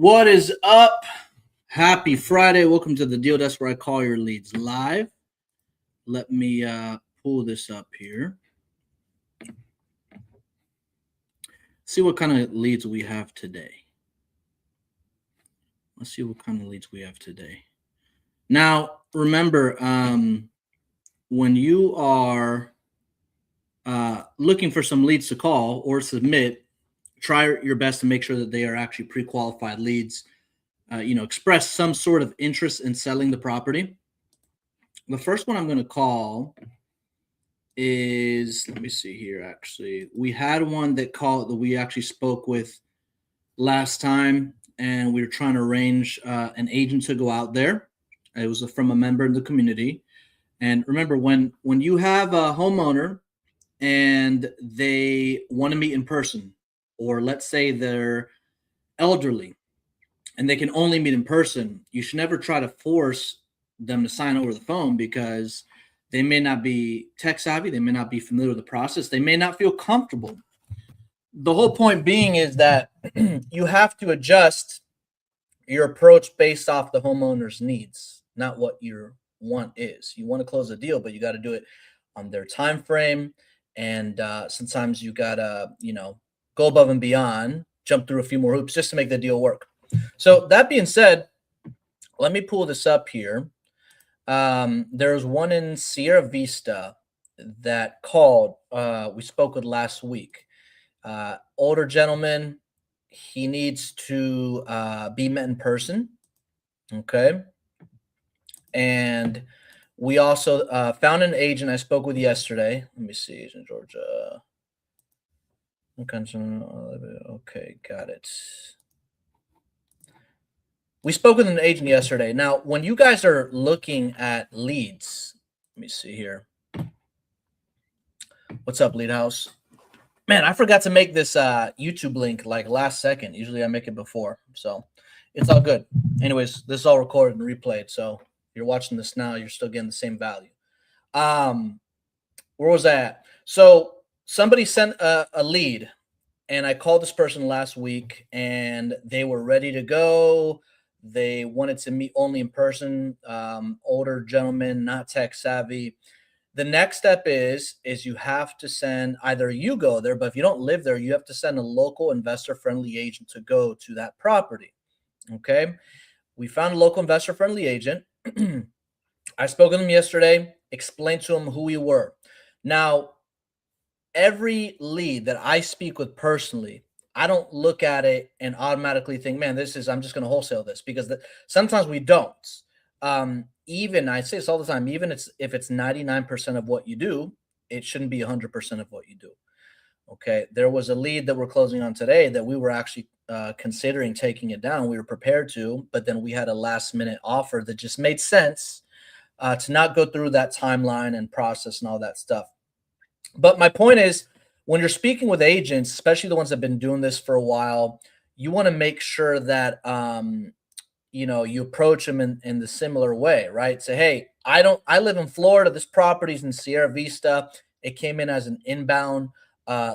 What is up? Happy Friday. Welcome to the deal desk where I call your leads live. Let me pull this up here. See what kind of leads we have today. Let's see what kind of leads we have today. Now, remember, when you are looking for some leads to call or submit, try your best to make sure that they are actually pre-qualified leads. Express some sort of interest in selling the property. The first one I'm going to call is, let me see here, actually. We had one that we actually spoke with last time, and we were trying to arrange an agent to go out there. It was from a member in the community. And remember, when you have a homeowner and they want to meet in person, or let's say they're elderly, and they can only meet in person, you should never try to force them to sign over the phone because they may not be tech savvy. They may not be familiar with the process. They may not feel comfortable. The whole point being is that you have to adjust your approach based off the homeowner's needs, not what your want is. You want to close a deal, but you got to do it on their time frame. And sometimes you got to, go above and beyond, jump through a few more hoops just to make the deal work. So that being said, let me pull this up here. There's one in Sierra Vista that called. We spoke with last week. Older gentleman. He needs to be met in person. Okay. And we also found an agent I spoke with yesterday. Let me see. He's in Georgia. Okay, got it. We spoke with an agent yesterday. Now, when you guys are looking at leads, let me see here. What's up, Lead House? Man, I forgot to make this YouTube link like last second. Usually I make it before, so it's all good. Anyways, this is all recorded and replayed, so if you're watching this now, you're still getting the same value. Where was I at? So somebody sent a lead, and I called this person last week, and they were ready to go. They wanted to meet only in person, older gentleman, not tech savvy. The next step is you have to send, either you go there, but if you don't live there, you have to send a local investor-friendly agent to go to that property. Okay? We found a local investor-friendly agent. I spoke with him yesterday, explained to him who we were. Now, every lead that I speak with personally, I don't look at it and automatically think, man, I'm just going to wholesale this, because sometimes we don't. Even I say this all the time, even if it's 99% of what you do, it shouldn't be 100% of what you do. Okay. There was a lead that we're closing on today that we were actually considering taking it down. We were prepared to, but then we had a last minute offer that just made sense to not go through that timeline and process and all that stuff. But my point is, when you're speaking with agents, especially the ones that have been doing this for a while, you want to make sure that you approach them in the similar way, right? Say, hey, I live in Florida. This property's in Sierra Vista. It came in as an inbound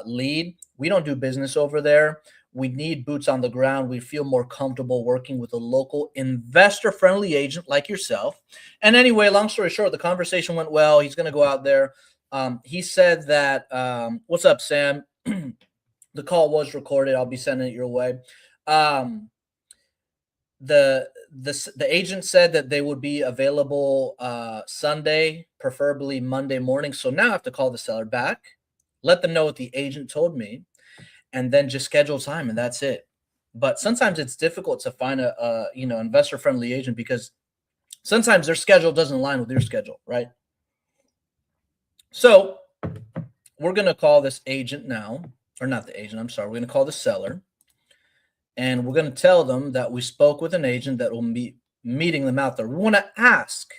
lead. We don't do business over there. We need boots on the ground. We feel more comfortable working with a local investor-friendly agent like yourself. And anyway, long story short, the conversation went well. He's going to go out there. He said that, what's up, Sam? The call was recorded. I'll be sending it your way. The agent said that they would be available Sunday, preferably Monday morning. So now I have to call the seller back, let them know what the agent told me, and then just schedule time, and that's it. But sometimes it's difficult to find a investor-friendly agent because sometimes their schedule doesn't align with your schedule, right? So we're going to call this agent now, or not the agent, I'm sorry. We're going to call the seller, and we're going to tell them that we spoke with an agent that will be meeting them out there. We want to ask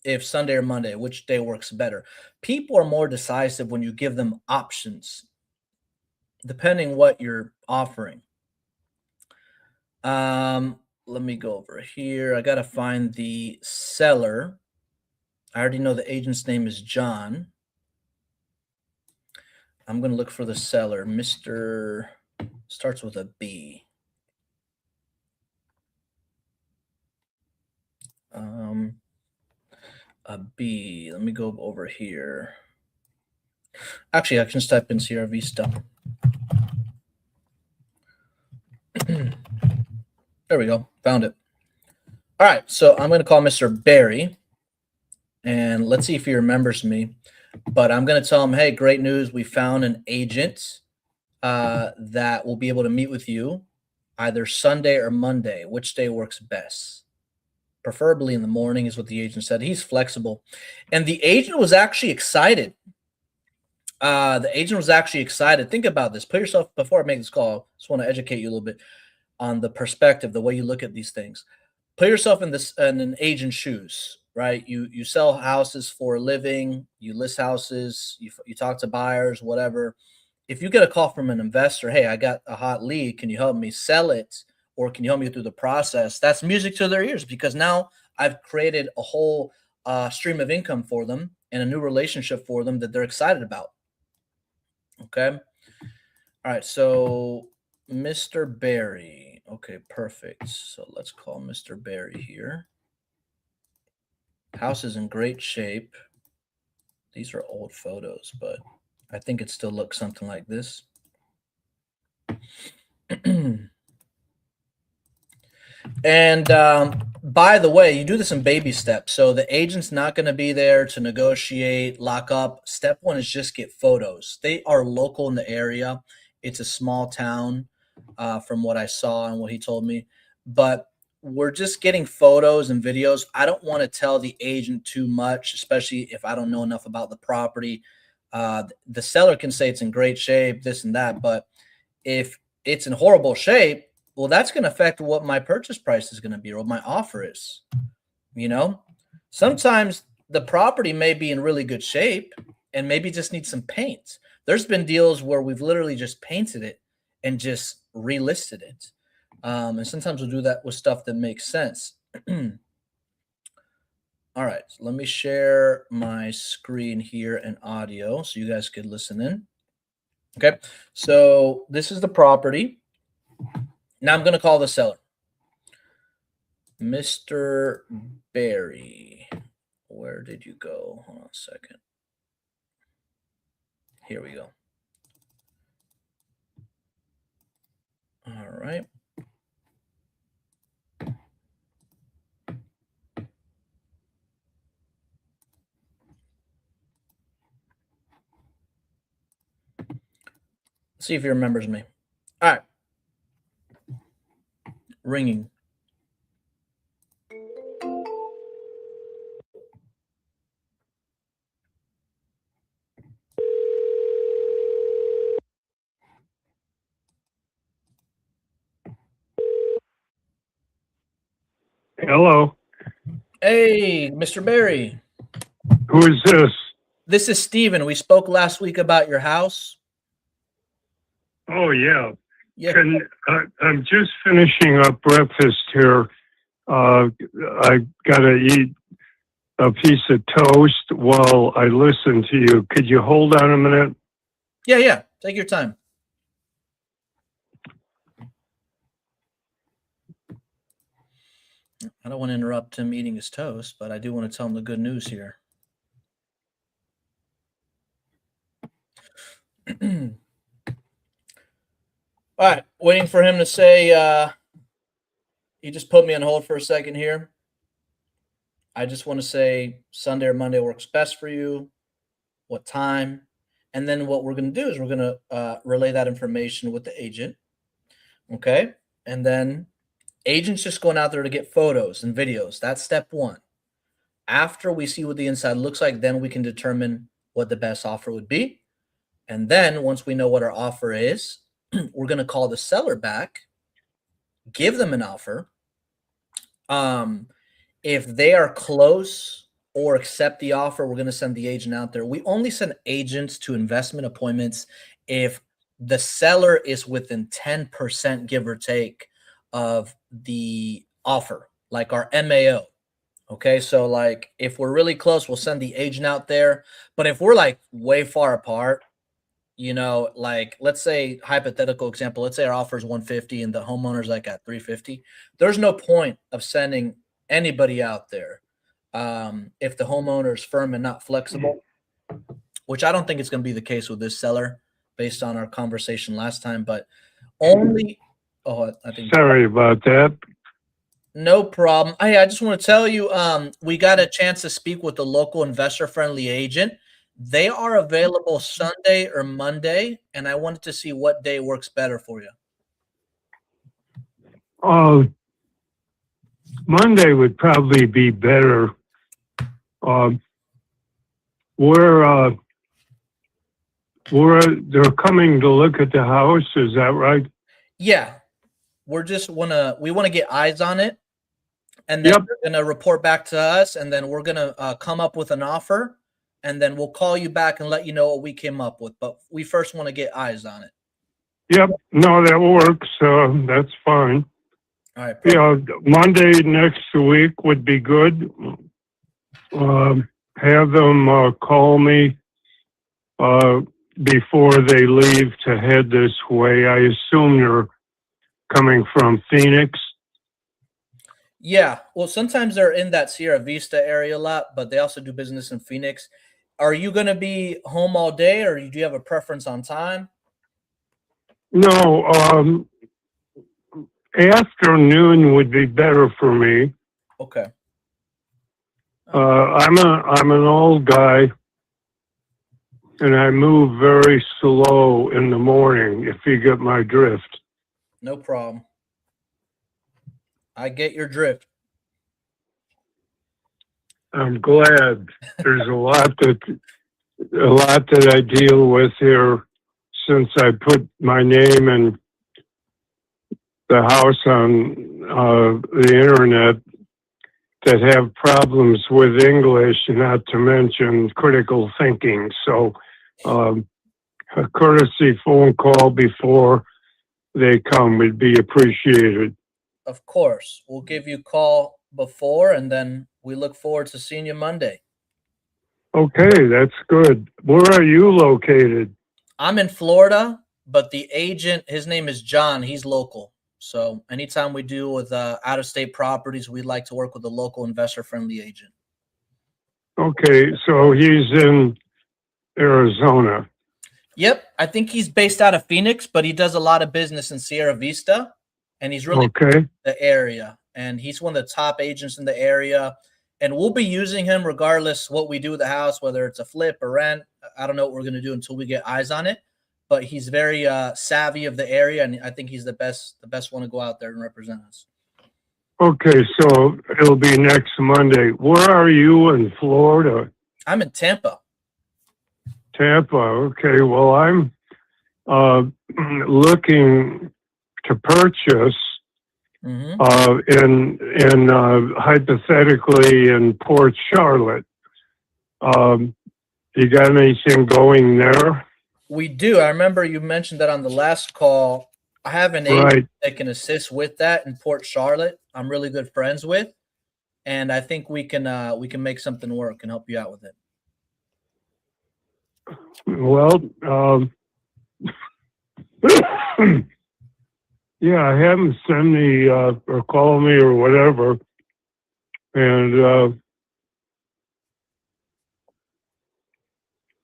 if Sunday or Monday, which day works better. People are more decisive when you give them options, depending what you're offering. Let me go over here. I got to find the seller. I already know the agent's name is John. I'm going to look for the seller. Mr. starts with a B. a B. Let me go over here. Actually, I can just type in Sierra Vista. There we go. Found it. All right. So I'm going to call Mr. Barry, and let's see if he remembers me. But I'm going to tell him, hey, great news. We found an agent that will be able to meet with you either Sunday or Monday. Which day works best? Preferably in the morning is what the agent said. He's flexible. And the agent was actually excited. Think about this. Put yourself, before I make this call, I just want to educate you a little bit on the perspective, the way you look at these things. Put yourself in an agent's shoes, right? You sell houses for a living, you list houses, you talk to buyers, whatever. If you get a call from an investor, hey, I got a hot lead, can you help me sell it, or can you help me through the process? That's music to their ears, because now I've created a whole stream of income for them and a new relationship for them that they're excited about. Okay. All right. So Mr. Barry. Okay, perfect. So let's call Mr. Barry here. House is in great shape. These are old photos, but I think it still looks something like this. And by the way, you do this in baby steps. So the agent's not going to be there to negotiate, lock up. Step one is just get photos. They are local in the area. It's a small town, from what I saw and what he told me. But we're just getting photos and videos. I don't want to tell the agent too much, especially if I don't know enough about the property. The seller can say it's in great shape, this and that. But if it's in horrible shape, well, that's going to affect what my purchase price is going to be, or what my offer is. Sometimes the property may be in really good shape and maybe just needs some paint. There's been deals where we've literally just painted it and just relisted it. And sometimes we'll do that with stuff that makes sense. All right, so let me share my screen here and audio so you guys could listen in. Okay, so this is the property. Now I'm going to call the seller. Mr. Barry, where did you go? Hold on a second. Here we go. All right. Let's see if he remembers me. All right. Ringing. Hello. Hey, Mr. Barry. Who is this? This is Steven. We spoke last week about your house. Oh, yeah. Yeah. I'm just finishing up breakfast here. I got to eat a piece of toast while I listen to you. Could you hold on a minute? Yeah. Take your time. I don't want to interrupt him eating his toast, but I do want to tell him the good news here. All right, waiting for him to say, he just put me on hold for a second here. I just want to say Sunday or Monday works best for you, what time, and then what we're going to do is we're going to relay that information with the agent, okay? And then agent's just going out there to get photos and videos. That's step one. After we see what the inside looks like, then we can determine what the best offer would be. And then once we know what our offer is, we're going to call the seller back, give them an offer. If they are close or accept the offer, we're going to send the agent out there. We only send agents to investment appointments if the seller is within 10%, give or take, of the offer, like our MAO. Okay, so like if we're really close, we'll send the agent out there. But if we're like way far apart, like let's say, hypothetical example, let's say our offer is 150 and the homeowner's like at 350. There's no point of sending anybody out there if the homeowner is firm and not flexible, which I don't think it's going to be the case with this seller based on our conversation last time, but only, I think. Sorry about that. No problem. Hey, I just want to tell you, we got a chance to speak with the local investor-friendly agent. They are available Sunday or Monday, and I wanted to see what day works better for you. Monday would probably be better. We're they're coming to look at the house. Is that right? Yeah, we want to get eyes on it, and then they're gonna report back to us, and then we're gonna come up with an offer, and then we'll call you back and let you know what we came up with. But we first want to get eyes on it. Yep. No, that works. That's fine. All right. Yeah, Monday next week would be good. Have them call me before they leave to head this way. I assume you're coming from Phoenix. Yeah. Well, sometimes they're in that Sierra Vista area a lot, but they also do business in Phoenix. Are you going to be home all day, or do you have a preference on time? No, afternoon would be better for me. Okay. I'm an old guy, and I move very slow in the morning, if you get my drift. No problem. I get your drift. I'm glad. There's a lot that I deal with here since I put my name and the house on the internet that have problems with English, not to mention critical thinking. So a courtesy phone call before they come would be appreciated. Of course. We'll give you a call before, and then we look forward to seeing you Monday. Okay, that's good. Where are you located? I'm in Florida, but the agent, his name is John. He's local. So anytime we do with out-of-state properties, we'd like to work with a local investor-friendly agent. Okay, so he's in Arizona. Yep, I think he's based out of Phoenix, but he does a lot of business in Sierra Vista, and he's really okay. The area. And he's one of the top agents in the area. And we'll be using him regardless what we do with the house, whether it's a flip or rent. I don't know what we're going to do until we get eyes on it. But he's very savvy of the area, and I think he's the best one to go out there and represent us. Okay, so it'll be next Monday. Where are you in Florida? I'm in Tampa. Tampa. Okay, well, I'm looking to purchase in hypothetically in Port Charlotte. You got anything going there? We do. I remember you mentioned that on the last call. I have an agent that can assist with that in Port Charlotte. I'm really good friends with, and I think we can make something work and help you out with it. Well, yeah, have them send me or call me or whatever, and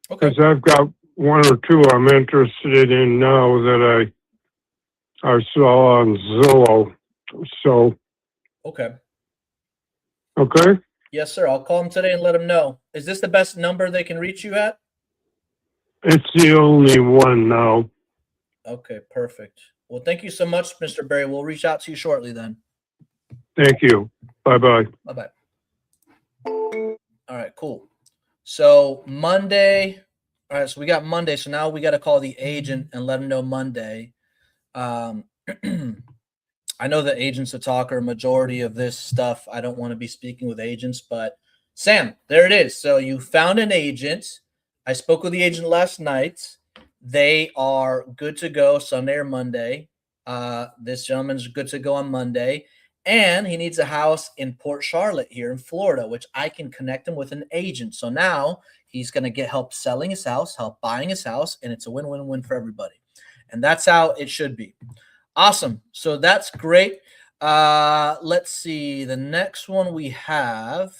because I've got one or two I'm interested in now that I saw on Zillow. So okay. Yes, sir. I'll call him today and let him know. Is this the best number they can reach you at? It's the only one now. Okay, perfect. Well, thank you so much, Mr. Berry. We'll reach out to you shortly then. Thank you. Bye-bye. Bye-bye. All right, cool. So Monday. All right, so we got Monday. So now we got to call the agent and let him know Monday. I know the agent's a talker. Majority of this stuff, I don't want to be speaking with agents, but Sam, there it is. So you found an agent. I spoke with the agent last night. They are good to go Sunday or Monday. This gentleman's good to go on Monday. And he needs a house in Port Charlotte here in Florida, which I can connect him with an agent. So now he's going to get help selling his house, help buying his house, and it's a win-win-win for everybody. And that's how it should be. Awesome. So that's great. Let's see. The next one we have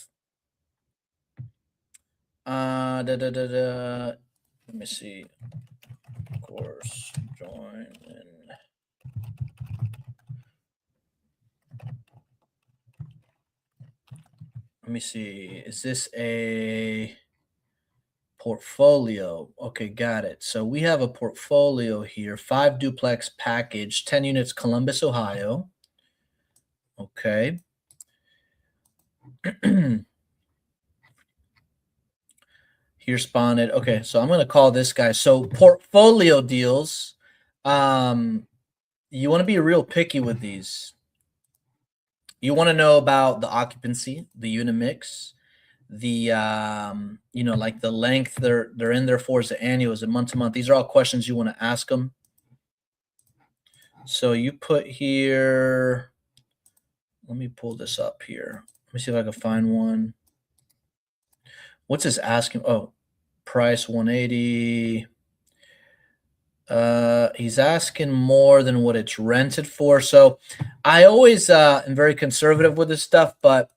Let me see. Course join in. Let me see. Is this a portfolio? Okay, got it. So we have a portfolio here, 5 duplex package, 10 units, Columbus, Ohio. Okay. Here spotted. Okay, so I'm gonna call this guy. So portfolio deals. You want to be real picky with these. You want to know about the occupancy, the unit mix, the like the length they're in there for. Is it annual? Is it month to month? These are all questions you want to ask them. So you put here. Let me pull this up here. Let me see if I can find one. What's this asking? Oh, price 180. He's asking more than what it's rented for. So I always am very conservative with this stuff, but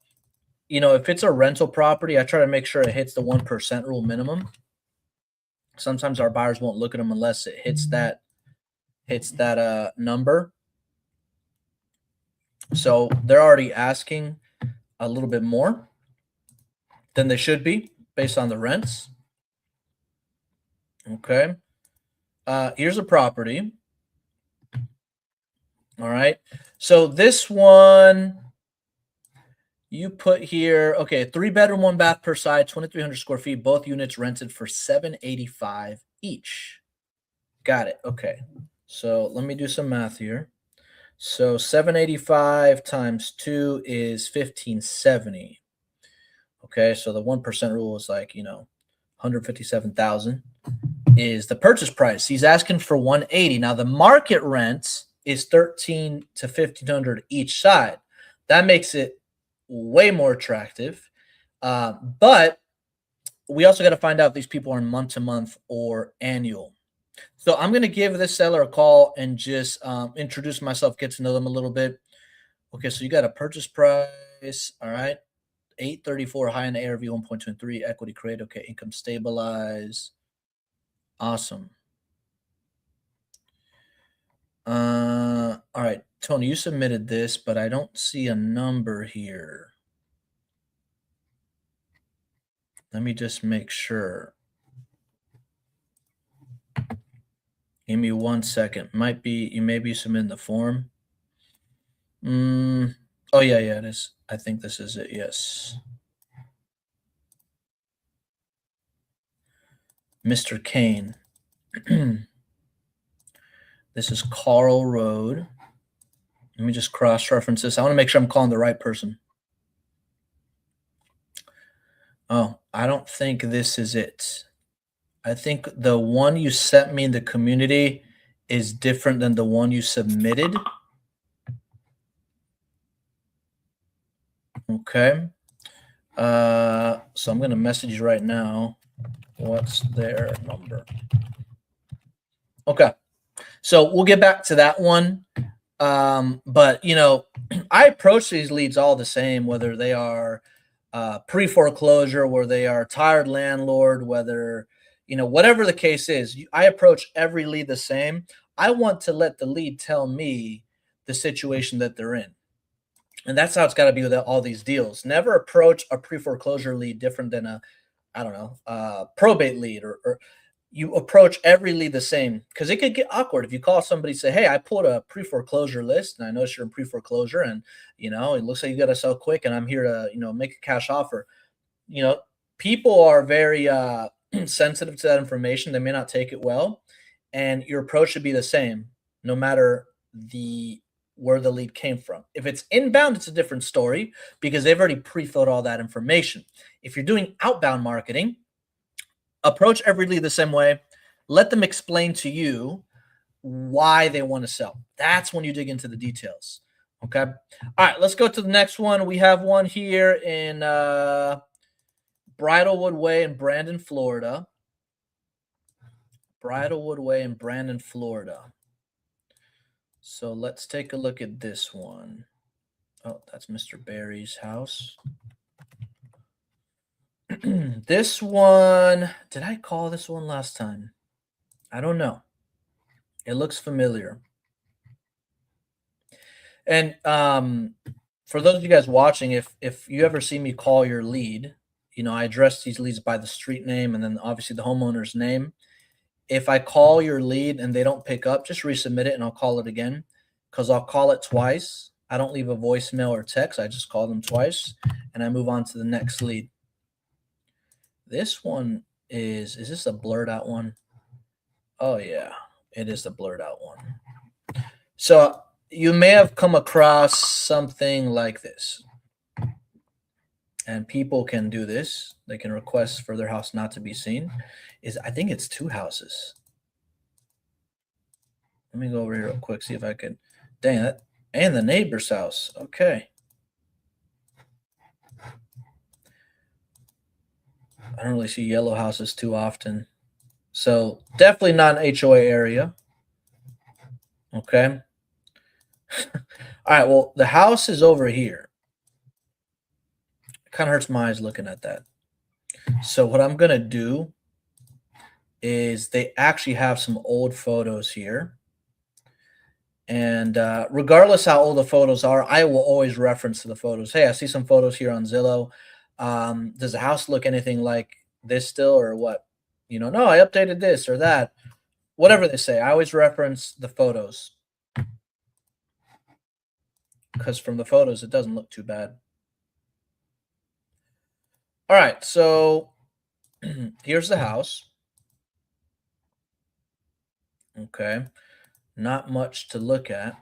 if it's a rental property, I try to make sure it hits the 1% rule minimum. Sometimes our buyers won't look at them unless it hits that number. So they're already asking a little bit more than they should be based on the rents. Okay. Here's a property. All right. So this one you put here, okay, 3-bedroom, 1-bath per side, 2,300 square feet, both units rented for $785 each. Got it. Okay. So let me do some math here. So 785 times 2 is 1570. Okay, so the 1% rule is like, 157,000 is the purchase price. He's asking for 180. Now the market rent is 13 to 1,500 each side. That makes it way more attractive. But we also got to find out if these people are month to month or annual. So I'm going to give this seller a call and just introduce myself, get to know them a little bit. Okay, so you got a purchase price. All right. 834, high in the ARV 1.23, equity create. Okay, income stabilize. Awesome. All right, Tony, you submitted this, but I don't see a number here. Let me just make sure. Give me 1 second. You may be submitting the form. Oh yeah, it is. I think this is it. Yes. Mr. Kane. This is Carl Road. Let me just cross-reference this. I want to make sure I'm calling the right person. Oh, I don't think this is it. I think the one you sent me in the community is different than the one you submitted. Okay. So I'm going to message you right now. What's their number? Okay. So we'll get back to that one. But, I approach these leads all the same, whether they are pre-foreclosure, where they are tired landlord, whether, whatever the case is, I approach every lead the same. I want to let the lead tell me the situation that they're in. And that's how it's got to be with all these deals. Never approach a pre-foreclosure lead different than a probate lead, or you approach every lead the same, because it could get awkward if you call somebody and say, hey, I pulled a pre-foreclosure list and I noticed you're in pre-foreclosure and, it looks like you got to sell quick and I'm here to, make a cash offer. People are very sensitive to that information. They may not take it well, and your approach should be the same no matter where the lead came from. If it's inbound, it's a different story because they've already pre-filled all that information. If you're doing outbound marketing, approach every lead the same way. Let them explain to you why they want to sell. That's when you dig into the details. Okay. All right, let's go to the next one. We have one here in Bridlewood Way in Brandon, Florida. Bridlewood Way in Brandon, Florida. So let's take a look at this one. Oh, that's Mr. Barry's house. This one, did I call this one last time? I don't know. It looks familiar. And for those of you guys watching, if you ever see me call your lead, I address these leads by the street name and then obviously the homeowner's name. If I call your lead and they don't pick up, just resubmit it and I'll call it again, because I'll call it twice. I don't leave a voicemail or text. I just call them twice and I move on to the next lead. This one is this a blurred out one? Oh yeah, it is the blurred out one. So you may have come across something like this. And people can do this. They can request for their house not to be seen. I think it's 2 houses. Let me go over here real quick, see if I can. Dang it. And the neighbor's house. Okay. I don't really see yellow houses too often. So definitely not an HOA area. Okay. All right. Well, the house is over here. It kind of hurts my eyes looking at that. So what I'm going to do is they actually have some old photos here. And regardless how old the photos are, I will always reference the photos. Hey, I see some photos here on Zillow. Does the house look anything like this still or what? No, I updated this or that. Whatever they say, I always reference the photos. Because from the photos, it doesn't look too bad. All right, so here's the house. Okay, not much to look at.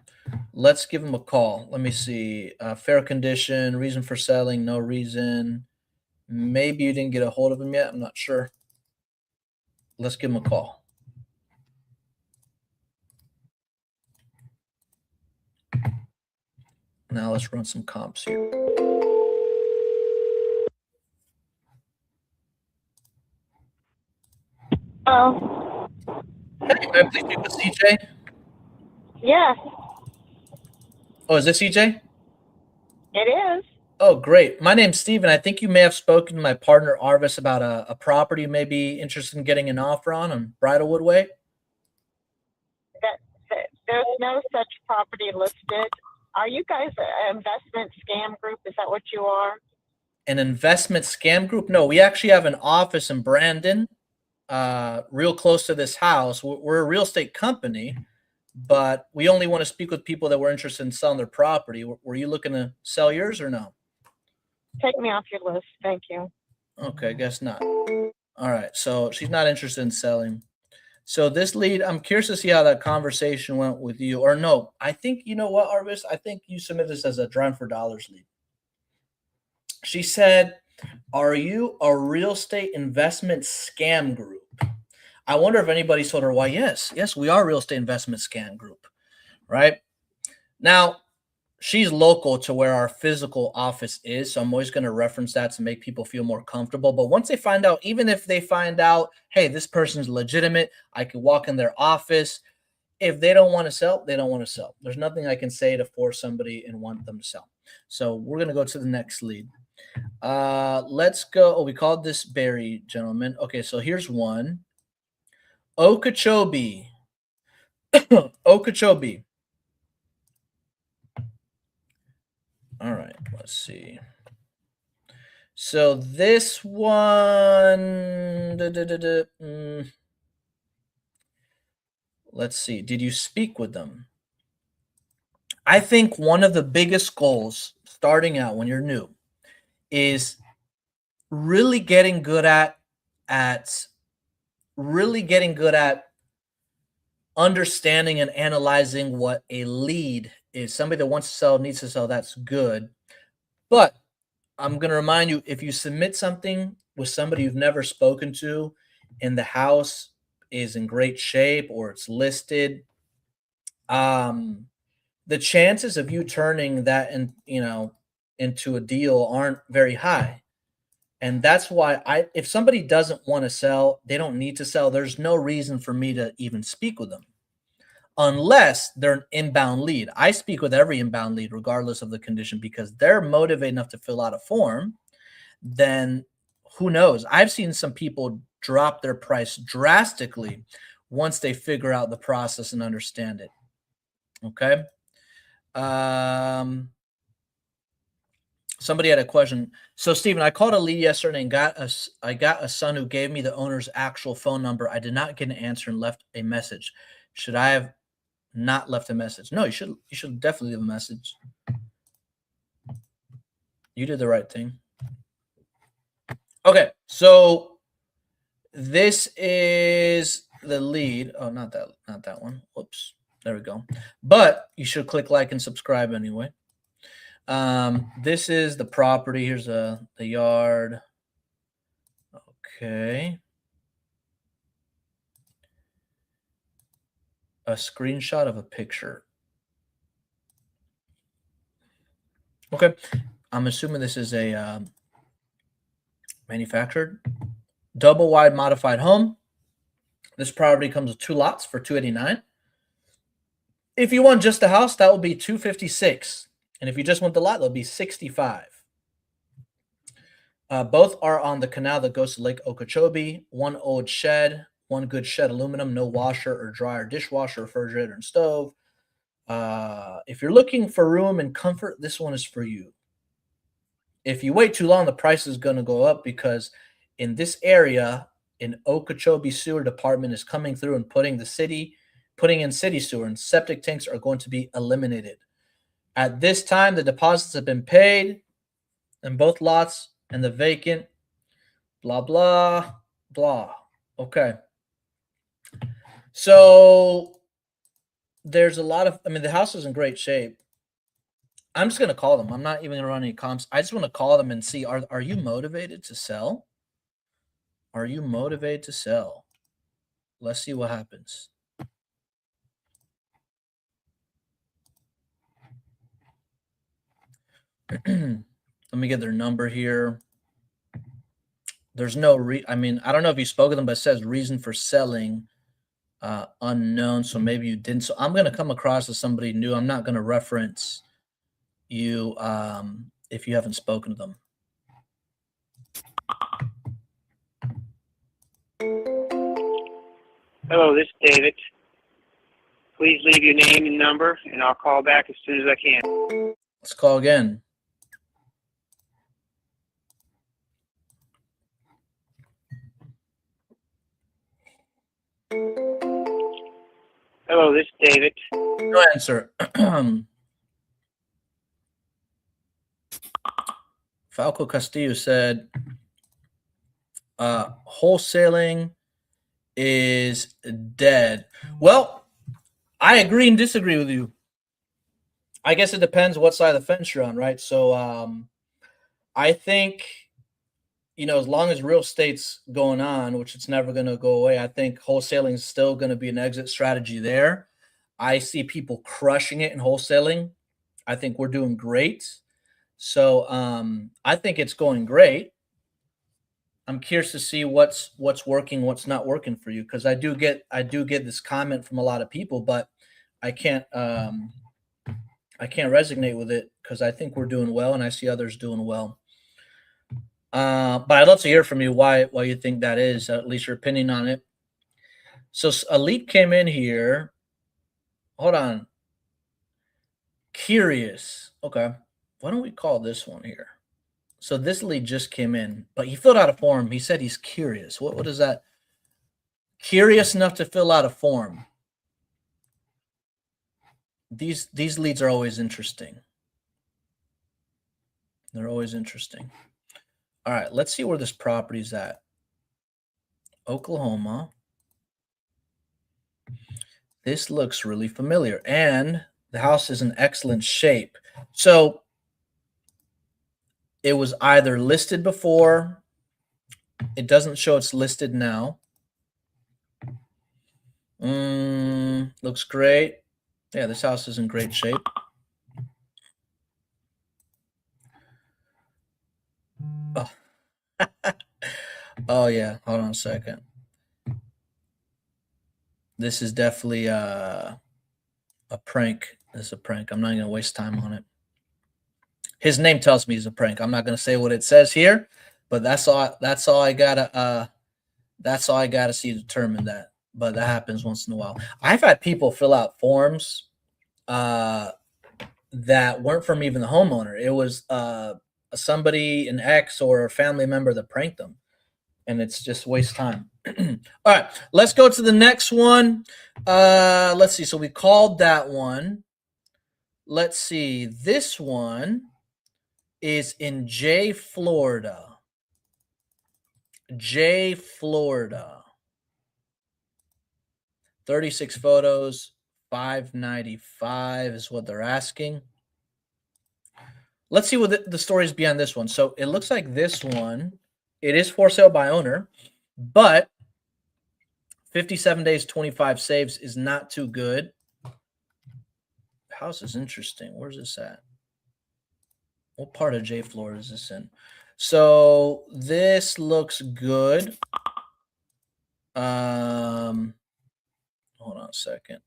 Let's give them a call. Let me see. Fair condition, reason for selling, no reason. Maybe you didn't get a hold of him yet. I'm not sure. Let's give him a call. Now let's run some comps here. Oh. Hey, may I please speak with CJ? Yes, Oh, is this CJ? it is. Oh, great. My name's Steven. I think you may have spoken to my partner Arvis about a property you may be interested in getting an offer on Bridalwood Way. There's no such property listed. Are you guys an investment scam group? Is that what you are? An investment scam group? No, we actually have an office in Brandon, real close to this house. We're a real estate company, but we only want to speak with people that were interested in selling their property. Were you looking to sell yours or no? Take me off your list. Thank you. Okay, I guess not. All right, so she's not interested in selling. So this lead, I'm curious to see how that conversation went with you. Or no, I think, you know what, Arvis? I think you submitted this as a Drown for Dollars lead. She said, are you a real estate investment scam group? I wonder if anybody told her, why, yes, we are a real estate investment scam group, right? Now, she's local to where our physical office is, so I'm always going to reference that to make people feel more comfortable. But once they find out, even if they find out, hey, this person is legitimate, I could walk in their office. If they don't want to sell, they don't want to sell. There's nothing I can say to force somebody and want them to sell. So we're going to go to the next lead. Let's go. Oh, we called this Barry, gentlemen. Okay, so here's one. Okeechobee. Okeechobee. All right, let's see. So this one, let's see. Did you speak with them? I think one of the biggest goals starting out when you're new is really getting good at understanding and analyzing what a lead is. Somebody that wants to sell, needs to sell, that's good. But I'm going to remind you, if you submit something with somebody you've never spoken to and the house is in great shape or it's listed, the chances of you turning that into a deal aren't very high. And that's why if somebody doesn't want to sell, they don't need to sell. There's no reason for me to even speak with them unless they're an inbound lead. I speak with every inbound lead, regardless of the condition, because they're motivated enough to fill out a form. Then who knows? I've seen some people drop their price drastically once they figure out the process and understand it. Okay. Somebody had a question. So, Steven, I called a lead yesterday and I got a son who gave me the owner's actual phone number. I did not get an answer and left a message. Should I have not left a message? No, you should definitely leave a message. You did the right thing. Okay, so this is the lead. Oh, not that one. Whoops. There we go. But you should click like and subscribe anyway. This is the property. Here's the yard. Okay. A screenshot of a picture. Okay. I'm assuming this is a manufactured double wide modified home. This property comes with 2 lots for $289. If you want just the house, that will be $256. And if you just want the lot, that'll be $65. Both are on the canal that goes to Lake Okeechobee. One old shed, one good shed aluminum, no washer or dryer, dishwasher, refrigerator, and stove. If you're looking for room and comfort, this one is for you. If you wait too long, the price is going to go up because in this area, an Okeechobee Sewer Department is coming through and putting in city sewer, and septic tanks are going to be eliminated. At this time, the deposits have been paid in both lots and the vacant, blah, blah, blah. Okay. So there's a lot of, the house is in great shape. I'm just going to call them. I'm not even going to run any comps. I just want to call them and see, are you motivated to sell? Are you motivated to sell? Let's see what happens. Let me get their number here. There's no I don't know if you spoke to them, but it says reason for selling unknown. So maybe you didn't. So I'm going to come across as somebody new. I'm not going to reference you if you haven't spoken to them. Hello, this is David. Please leave your name and number, and I'll call back as soon as I can. Let's call again. Hello, this is David. No answer. Falco Castillo said, wholesaling is dead. Well, I agree and disagree with you. I guess it depends what side of the fence you're on, right? So I think, as long as real estate's going on, which it's never going to go away, I think wholesaling is still going to be an exit strategy there. I see people crushing it in wholesaling. I think we're doing great. So I think it's going great. I'm curious to see what's working, what's not working for you, because I do get this comment from a lot of people, but I can't resonate with it because I think we're doing well and I see others doing well. But I'd love to hear from you why you think that is, at least your opinion on it. So Elite came in here. Hold on. Curious. Okay. Why don't we call this one here? So this lead just came in, but he filled out a form. He said he's curious. What is that? Curious enough to fill out a form. These leads are always interesting. They're always interesting. All right, let's see where this property's at. Oklahoma. This looks really familiar, and the house is in excellent shape. So it was either listed before. It doesn't show it's listed now. Looks great. Yeah, this house is in great shape. Oh, oh yeah. Hold on a second. This is definitely a prank. This is a prank. I'm not going to waste time on it. His name tells me he's a prank. I'm not going to say what it says here, But that's all I gotta see to determine that. But that happens once in a while. I've had people fill out forms that weren't from even the homeowner. It was somebody, an ex or a family member that pranked them, and it's just waste time. All right, let's go to the next one. Let's see. So we called that one. Let's see. This one is in Jay, Florida. Jay, Florida. 36 photos, $595 is what they're asking. Let's see what the story is behind this one. So it looks like this one, it is for sale by owner, but 57 days, 25 saves is not too good. House is interesting. Where's this at? What part of Jay, Florida is this in? So this looks good. Hold on a second.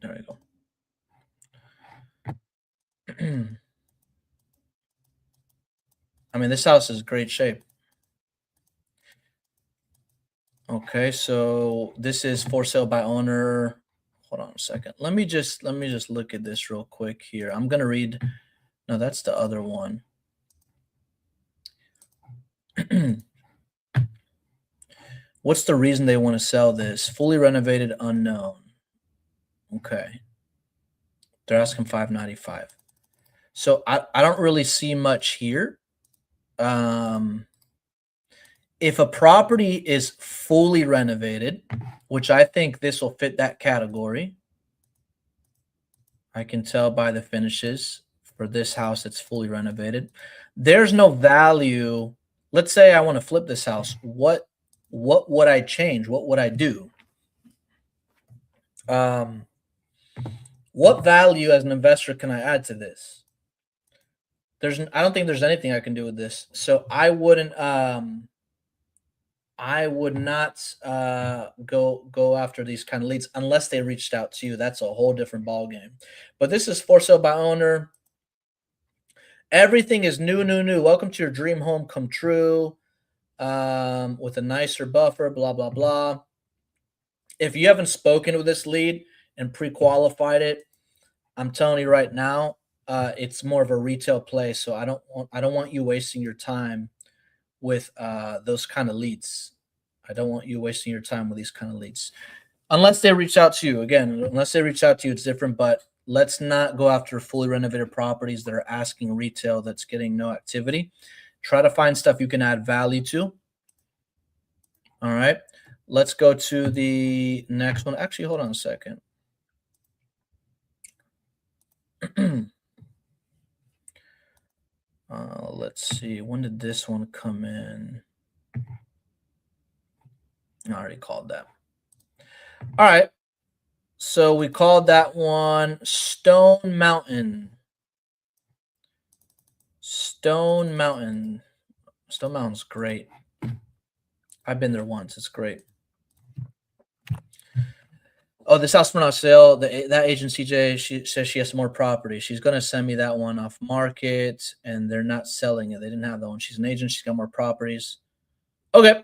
There we go. I mean, this house is great shape. Okay, so this is for sale by owner. Hold on a second. Let me just look at this real quick here. I'm gonna read. No, that's the other one. What's the reason they want to sell this? Fully renovated, unknown. Okay. They're asking $595. So I don't really see much here. If a property is fully renovated, which I think this will fit that category, I can tell by the finishes for this house it's fully renovated. There's no value. Let's say I want to flip this house. What would I change? What would I do? What value as an investor can I add to this? I don't think there's anything I can do with this. So I wouldn't I would not go after these kind of leads unless they reached out to you. That's a whole different ball game. But this is for sale by owner. Everything is new. Welcome to your dream home come true, with a nicer buffer, blah, blah, blah. If you haven't spoken with this lead and pre-qualified it, I'm telling you right now, it's more of a retail play. So I don't want you wasting your time with those kind of leads. I don't want you wasting your time with these kind of leads. Unless they reach out to you. Again, unless they reach out to you, it's different. But let's not go after fully renovated properties that are asking retail that's getting no activity. Try to find stuff you can add value to. All right. Let's go to the next one. Actually, hold on a second. Let's see. When did this one come in? I already called that. All right. So we called that one Stone Mountain. Stone Mountain. Stone Mountain's great. I've been there once. It's great. Oh, this house went on sale. That agent, CJ, she says she has some more property. She's going to send me that one off market, and they're not selling it. They didn't have that one. She's an agent. She's got more properties. Okay.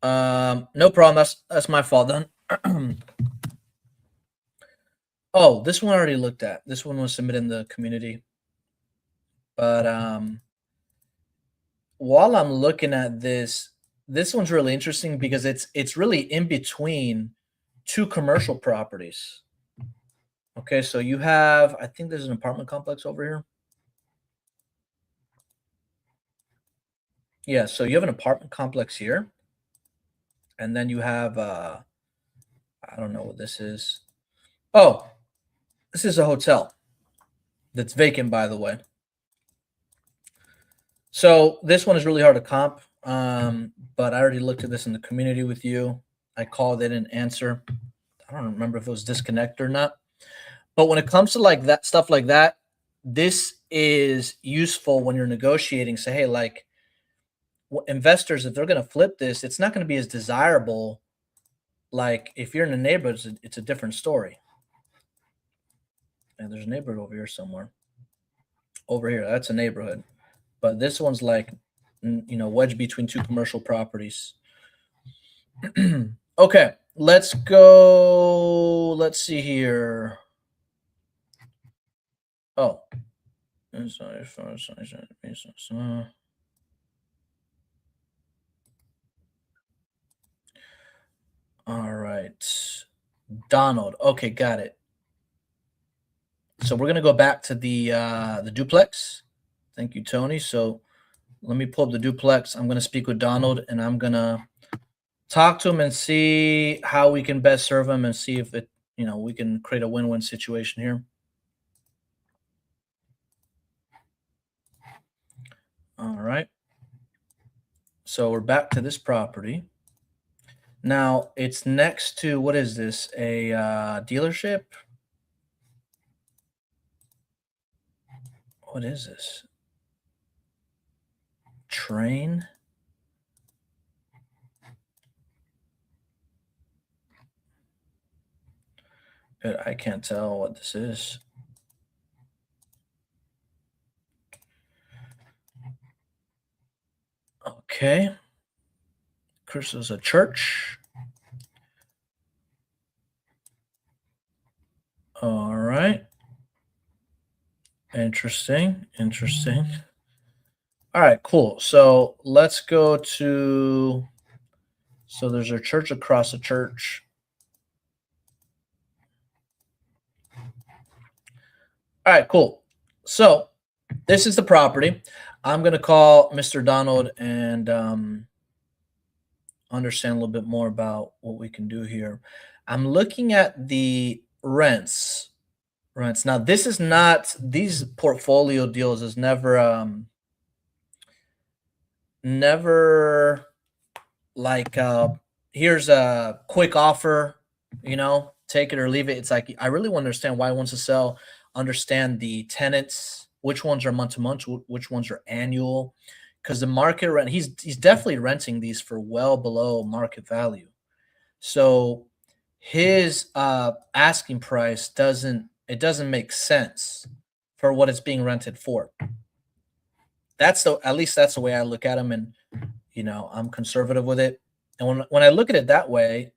No problem. That's my fault then. Oh, this one I already looked at. This one was submitted in the community. But while I'm looking at this one's really interesting because it's really in between two commercial properties. Okay, so you have, I think there's an apartment complex over here. Yeah, so you have an apartment complex here. And then you have, I don't know what this is. Oh, this is a hotel that's vacant, by the way. So this one is really hard to comp, but I already looked at this in the community with you. I called, they didn't answer. I don't remember if it was disconnected or not. But when it comes to like that stuff like that, this is useful when you're negotiating. Say, hey, like investors, if they're going to flip this, it's not going to be as desirable. Like if you're in the neighborhood, it's a different story. And there's a neighborhood over here somewhere. Over here, that's a neighborhood. But this one's like, wedged between two commercial properties. Okay, let's go. Let's see here. Oh. All right. Donald. Okay, got it. So we're gonna go back to the duplex. Thank you, Tony. So let me pull up the duplex. I'm gonna speak with Donald, and I'm gonna talk to him and see how we can best serve him, and see if we can create a win-win situation here. All right. So we're back to this property. Now it's next to, what is this? A dealership? What is this? Train? But I can't tell what this is. Okay. Chris is a church. All right. Interesting. All right, cool. So let's go to, so there's a church across the church. All right, cool. So this is the property. I'm going to call Mr. Donald and understand a little bit more about what we can do here. I'm looking at the rents. Now, this is not, these portfolio deals is never like, here's a quick offer, take it or leave it. It's like, I really want to understand why he wants to sell, understand the tenants, which ones are month to month, which ones are annual, because the market rent, he's definitely renting these for well below market value. So his asking price doesn't make sense for what it's being rented for. At least that's the way I look at them, and I'm conservative with it. And when I look at it that way,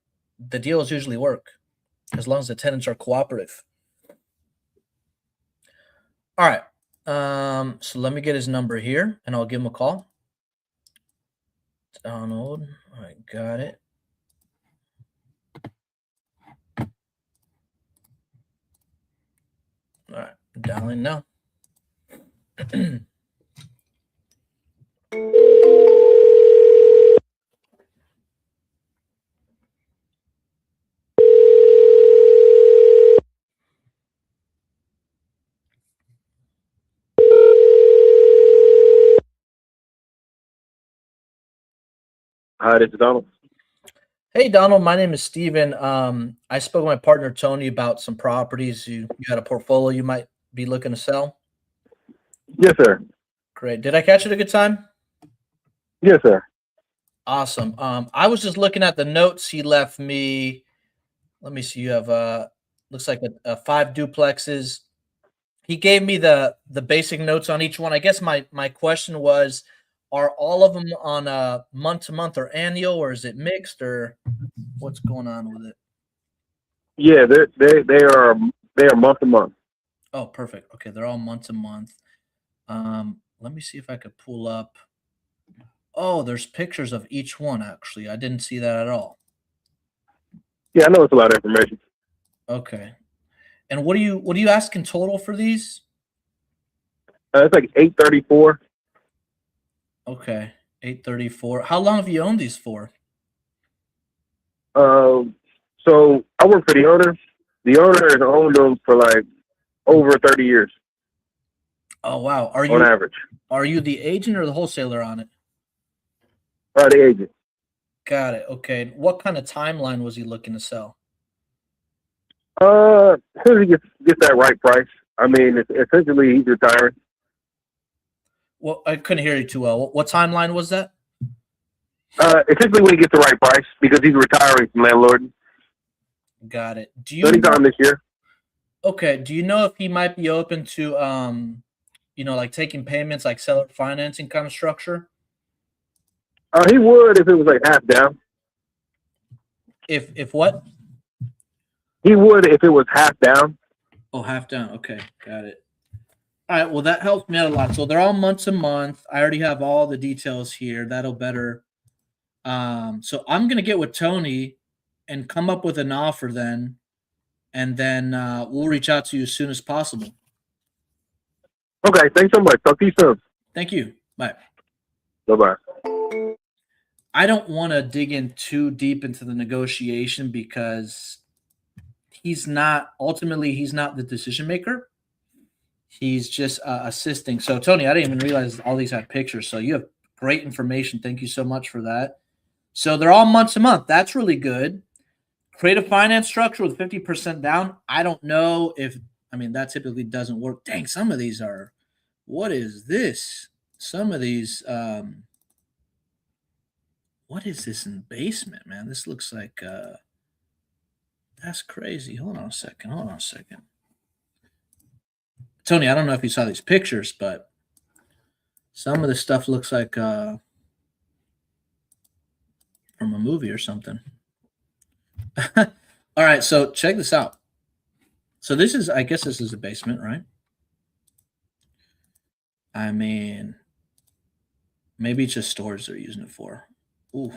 the deals usually work as long as the tenants are cooperative. All right. So let me get his number here, and I'll give him a call. Donald. All right, got it. All right, dialing now. Hi, this is Donald. Hey, Donald, my name is Steven. I spoke with my partner, Tony, about some properties. You had a portfolio you might be looking to sell? Yes, sir. Great. Did I catch it at a good time? Yes, sir. Awesome. I was just looking at the notes he left me. Let me see. You have looks like a 5 duplexes. He gave me the basic notes on each one. I guess my question was, are all of them on a month-to-month or annual, or is it mixed, or what's going on with it? Yeah, they are month to month. Oh, perfect. Okay, they're all month-to-month. Let me see if I could pull up. Oh, there's pictures of each one, actually. I didn't see that at all. Yeah, I know it's a lot of information. Okay. And what are you asking total for these? It's like $834. Okay, $834. How long have you owned these for? So I work for the owner. The owner has owned them for like over 30 years. Oh wow! On average. Are you the agent or the wholesaler on it? The agent. Got it. Okay. What kind of timeline was he looking to sell? As soon as he gets that right price. I mean, essentially he's retiring. Well, I couldn't hear you too well. What timeline was that? Essentially when he gets the right price, because he's retiring from landlord. Got it. Do you Anytime this year. Okay. Do you know if he might be open to like taking payments like seller financing kind of structure? He would if it was like half down. If what? He would if it was half down. Oh, half down. Okay, got it. All right. Well, that helps me out a lot. So they're all month to month. I already have all the details here. That'll better. So I'm gonna get with Tony and come up with an offer then, and then we'll reach out to you as soon as possible. Okay, thanks so much. Talk to you soon. Thank you. Bye. Bye-bye. I don't want to dig in too deep into the negotiation because he's not the decision maker. He's just assisting. So Tony, I didn't even realize all these had pictures. So you have great information. Thank you so much for that. So they're all month to month. That's really good. Create a finance structure with 50% down. I don't know if, that typically doesn't work. Dang, some of these are, what is this? Some of these, what is this in the basement, man? This looks like, that's crazy. Hold on a second. Tony, I don't know if you saw these pictures, but some of the stuff looks like from a movie or something. All right, so check this out. So I guess this is a basement, right? Maybe it's just storage they're using it for. Ooh.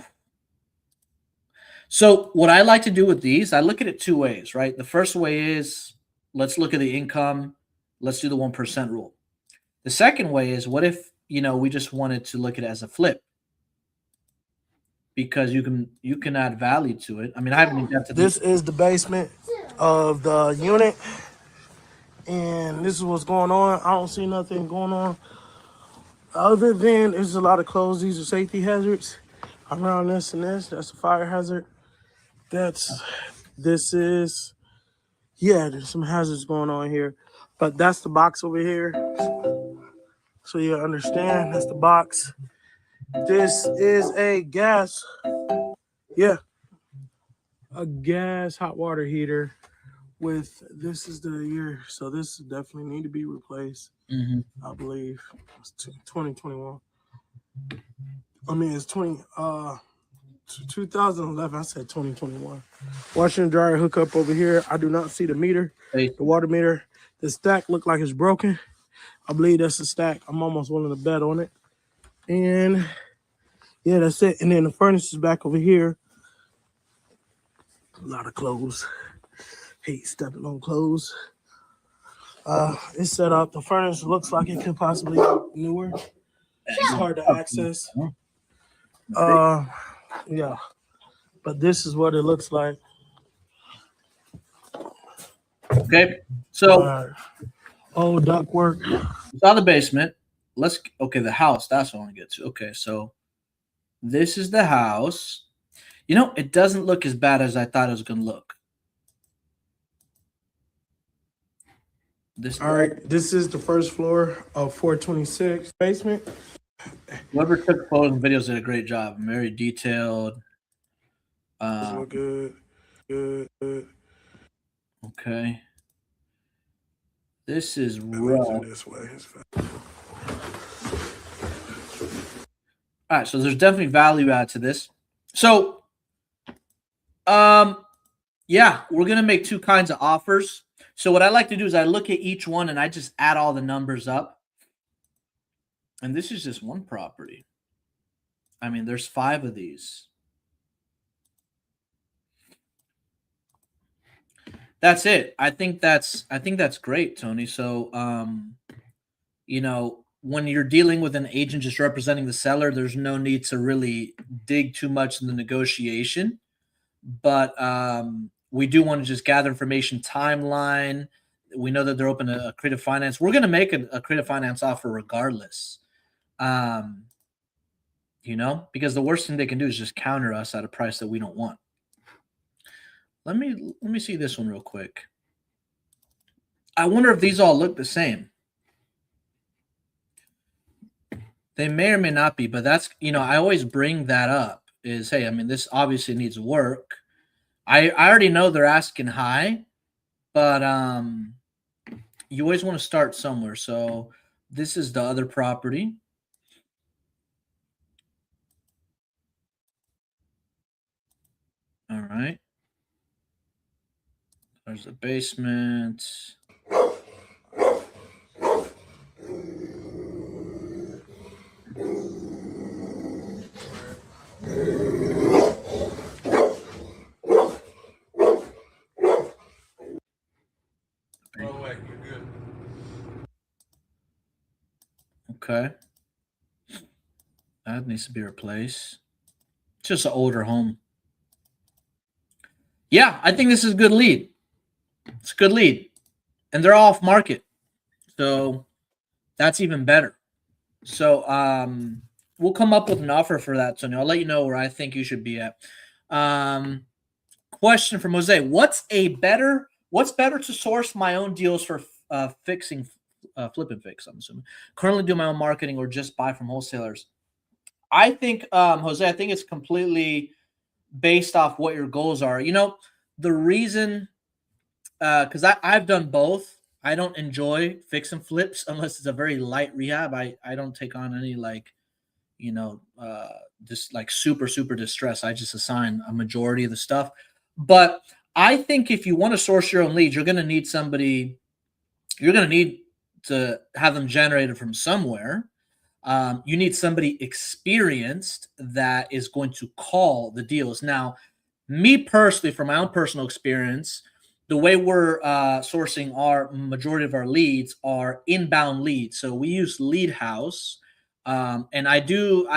So what I like to do with these, I look at it two ways, right? The first way is let's look at the income. Let's do the 1% rule. The second way is what if, we just wanted to look at it as a flip? Because you can add value to it. I haven't even got to This is the basement of the unit. And this is what's going on. I don't see nothing going on. Other than there's a lot of clothes. These are safety hazards around this and this. That's a fire hazard. There's some hazards going on here. But that's the box over here. So you understand, that's the box. This is a gas hot water heater this is the year. So this definitely need to be replaced. Mm-hmm. I believe it's 2021. It's 2011. I said 2021. Washer and dryer hookup over here. I do not see the meter, the water meter. The stack look like it's broken. I believe that's a stack. I'm almost willing to bet on it. And yeah, that's it. And then the furnace is back over here. A lot of clothes. Hate stepping on clothes. It's set up. The furnace looks like it could possibly be newer. It's hard to access. Yeah. But this is what it looks like. Okay. So duct work. saw the basement. The house. That's what I want to get to. Okay, so this is the house. It doesn't look as bad as I thought it was going to look. All right, this is the first floor of 426 basement. Whoever took photos and videos did a great job. Very detailed. Good. Okay. This is rough. This way. All right, so there's definitely value add to this. So, we're gonna make two kinds of offers. So what I like to do is I look at each one and I just add all the numbers up. And this is just one property. There's 5 of these. That's it. I think that's great, Tony. So, when you're dealing with an agent just representing the seller, there's no need to really dig too much in the negotiation. But we do want to just gather information, timeline. We know that they're open to creative finance. We're going to make a creative finance offer regardless. Because the worst thing they can do is just counter us at a price that we don't want. Let me see this one real quick. I wonder if these all look the same. They may or may not be, but that's, I always bring that up is, hey, this obviously needs work. I already know they're asking high, but you always want to start somewhere. So this is the other property. All right. There's the basement. Okay. That needs to be replaced. It's just an older home. Yeah, I think this is a good lead. It's a good lead. And they're off market. So that's even better. So we'll come up with an offer for that, Sonia. I'll let you know where I think you should be at. Question from Jose. What's better to source my own deals for fixing flip and fix, I'm assuming. Currently do my own marketing or just buy from wholesalers. I think, Jose, I think it's completely based off what your goals are. You know, the reason, because I've done both. I don't enjoy fix and flips unless it's a very light rehab. I don't take on any just like super distress. I just assign a majority of the stuff. But I think if you want to source your own leads, you're going to need somebody. You're going to need to have them generated from somewhere. You need somebody experienced that is going to call the deals. Now, me personally, from my own personal experience, the way we're sourcing our majority of our leads are inbound leads. So we use Lead House, and I've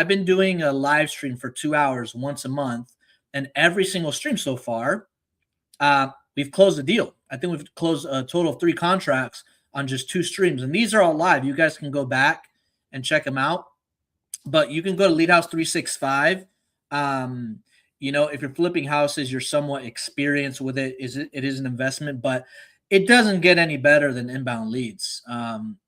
been doing a live stream for 2 hours once a month, and every single stream so far, we've closed a deal. I think we've closed a total of 3 contracts on just 2 streams, and these are all live. You guys can go back and check them out, but you can go to Lead House 365. You know, if you're flipping houses, you're somewhat experienced with it. It is an investment, but it doesn't get any better than inbound leads.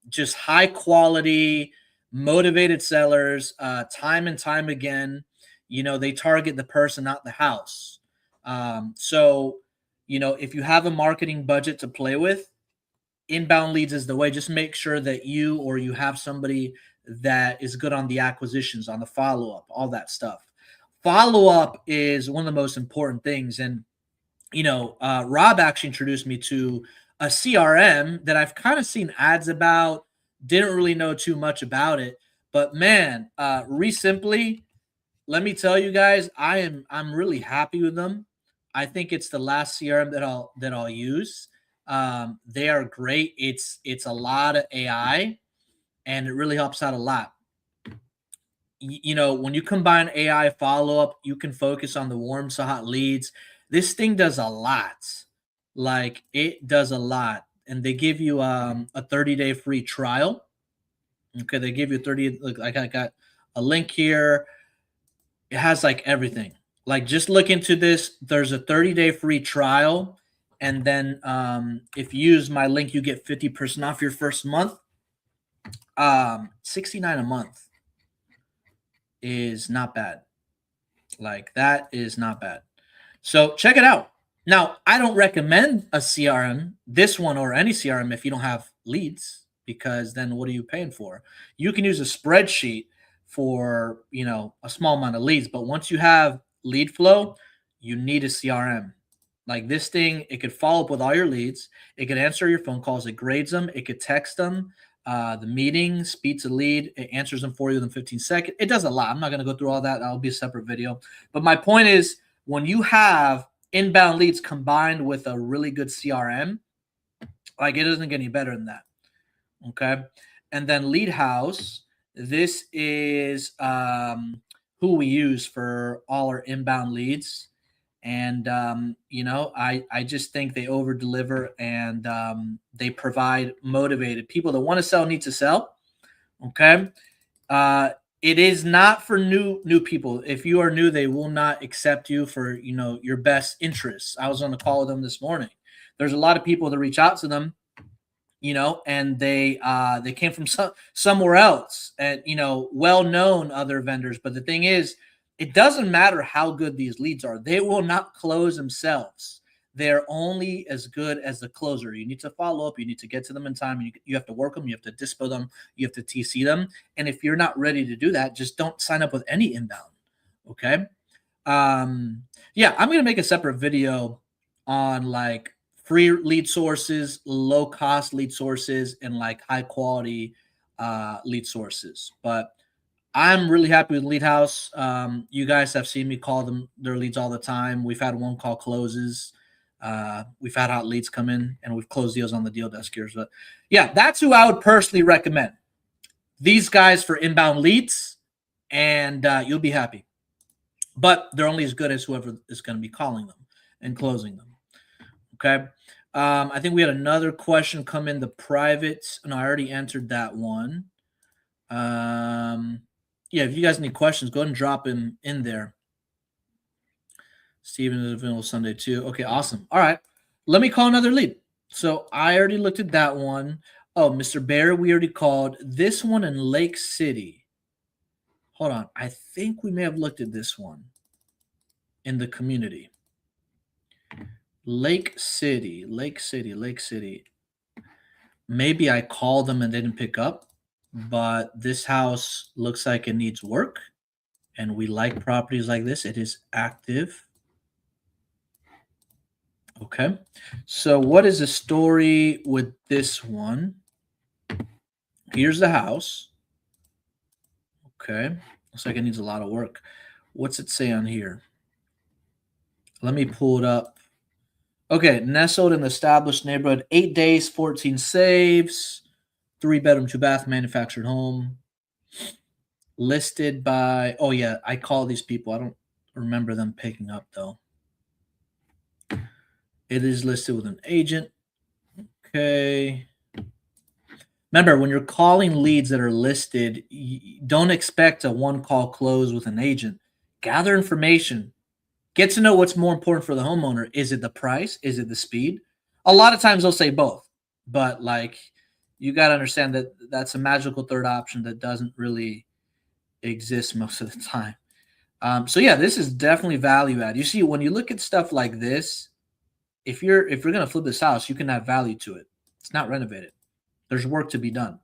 Just high quality, motivated sellers, time and time again. You know, they target the person, not the house. So, you know, if you have a marketing budget to play with, inbound leads is the way. Just make sure that you have somebody that is good on the acquisitions, on the follow-up, all that stuff. Follow-up is one of the most important things. And, you know, Rob actually introduced me to a CRM that I've kind of seen ads about, didn't really know too much about it. But man, Resimpli, let me tell you guys, I'm really happy with them. I think it's the last CRM that I'll use. They are great. It's a lot of AI, and it really helps out a lot. You know, when you combine AI follow-up, you can focus on the warm to hot leads. This thing does a lot. Like, it does a lot. And they give you a 30-day free trial. Okay, they give you 30. Look, I got a link here. It has like everything. Like, just look into this. There's a 30-day free trial. And then if you use my link, you get 50% off your first month. $69 a month is not bad. Like, that is not bad. So check it out. Now, I don't recommend a CRM, this one or any CRM, if you don't have leads, because then what are you paying for? You can use a spreadsheet for, you know, a small amount of leads, but once you have lead flow, you need a CRM. Like, this thing, it could follow up with all your leads. It could answer your phone calls. It grades them. It could text them. The meeting speeds a lead. It answers them for you in 15 seconds. It does a lot. I'm not going to go through all that. That'll be a separate video. But my point is, when you have inbound leads combined with a really good CRM, like, it doesn't get any better than that. Okay. And then Lead House, this is who we use for all our inbound leads. And, you know, I just think they over deliver, and they provide motivated people that want to sell, need to sell. Okay. It is not for new people. If you are new, they will not accept you for, you know, your best interests. I was on a call with them this morning. There's a lot of people that reach out to them, you know, and they came from somewhere else, and, you know, well-known other vendors. But the thing is, it doesn't matter how good these leads are. They will not close themselves. they're only as good as the closer. You need to follow up. You need to get to them in time. You have to work them. You have to dispo them. You have to TC them. And if you're not ready to do that, just don't sign up with any inbound. Okay. Yeah, I'm going to make a separate video on like free lead sources, low cost lead sources, and like high quality lead sources. But I'm really happy with Lead House. You guys have seen me call them their leads all the time. We've had one call closes. We've had hot leads come in, and we've closed deals on the deal desk here. But yeah, that's who I would personally recommend. These guys for inbound leads, and you'll be happy. But they're only as good as whoever is going to be calling them and closing them. Okay. I think we had another question come in the private. No, I already answered that one. Yeah, if you guys need questions, go ahead and drop them in there. Steven is available Sunday too. Okay, awesome. All right, let me call another lead. So I already looked at that one. Oh, Mr. Bear, we already called. This one in Lake City. Hold on. I think we may have looked at this one in the community. Lake City. Maybe I called them and they didn't pick up. But this house looks like it needs work, and we like properties like this. It is active. Okay. So what is the story with this one? Here's the house. Okay. Looks like it needs a lot of work. What's it say on here? Let me pull it up. Okay. Nestled in the established neighborhood, 8 days, 14 saves. 3-bedroom, 2-bath, manufactured home. Listed by, oh yeah, I call these people. I don't remember them picking up though. It is listed with an agent. Okay. Remember, when you're calling leads that are listed, don't expect a one-call close with an agent. Gather information. Get to know what's more important for the homeowner. Is it the price? Is it the speed? A lot of times they'll say both, but like, you got to understand that that's a magical third option that doesn't really exist most of the time. So yeah, this is definitely value add. You see, when you look at stuff like this, if you're going to flip this house, you can add value to it. It's not renovated. There's work to be done.